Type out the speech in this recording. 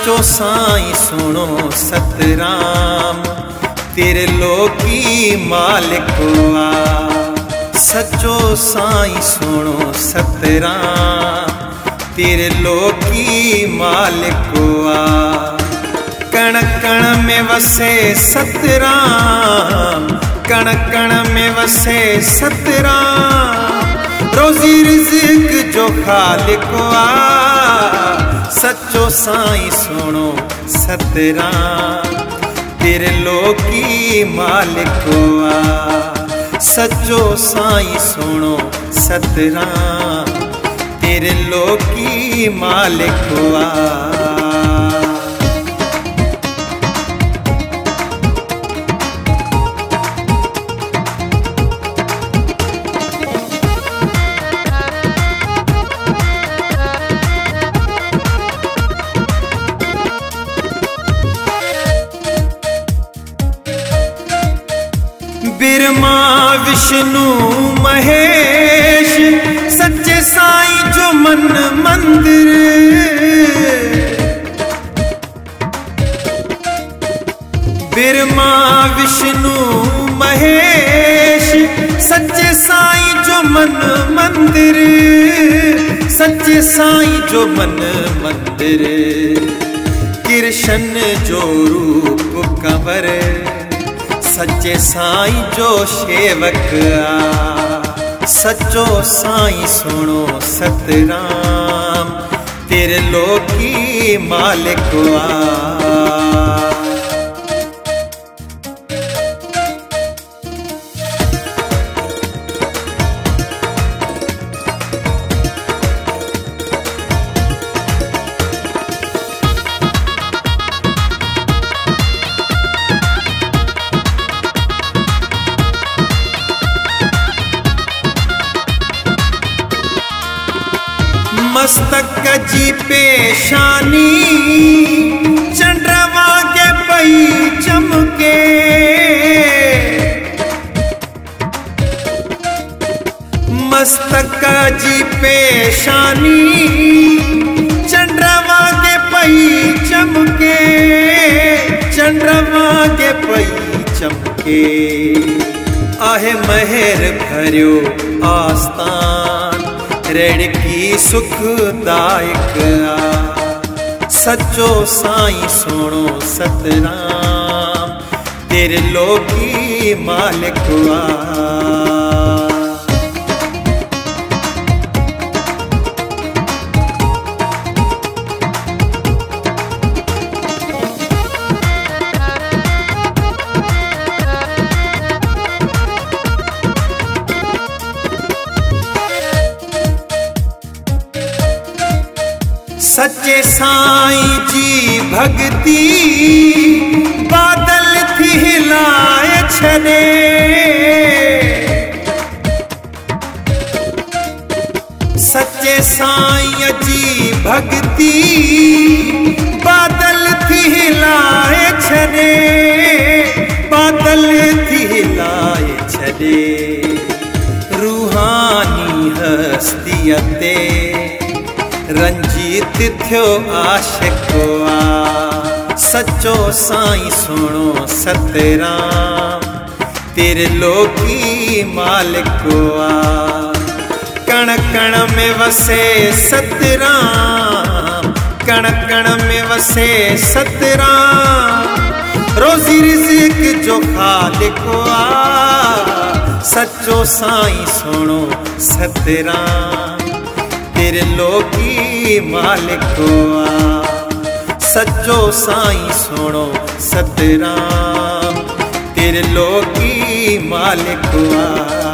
सच्चो साईं सुनो सतराम तेरे लोकी मालिक आ। सच्चो साईं सुनो सतराम तेरे लोकी मालिक आ। कण कण में वसे सतराम, कण कण में वसे सतराम, रोजी रिज़्क़ जो खालिक आ। सच्चो साईं सुनो सतराम तेरे लोकी मालिक आ। सच्चो साईं सुनो सतराम तेरे लोकी मालिक आ। ब्रह्मा विष्णु महेश सच्चे साईं जो मन मंदिर। ब्रह्मा विष्णु महेश सच्चे साईं जो मन मंदिर। सच्चे साईं जो मन मंदिर। कृष्ण जो रूप कंवर सच्चे साईं जो सेवक आ। सच्चो साईं सुनो सतराम तेरे लोकी मालिक आ। मस्तक जी पेशानी चंद्रमा के पई चमके। मस्तक जी पेशानी चंद्रमा के पई चमके। चंद्रमा के पई चमके। आहे महर भरियो आस्तान रेड़ की सुखदायक आ। सच्चो साईं सुनो सतराम तेरे लोकी मालिक आ। सच्चे साईं जी भक्ति बादल थी हिलाए छने। सच्चे साईं जी भक्ति बादल थी हिलाए छने। बादल थी हिलाए छने। रूहानी हस्तियते रंजीत थियो आशिक आ। सच्चो साईं सुनो सतराम तेरे लोकी मालिक आ। कण कण में वसे सतराम, कण कण में वसे सतराम, रोजी रिज़्क़ जो खालिक आ। सच्चो साईं सुनो सतराम तेरे लोकी मालिक आ। सच्चो साईं सुनो सतराम तेरे लोकी मालिक आ।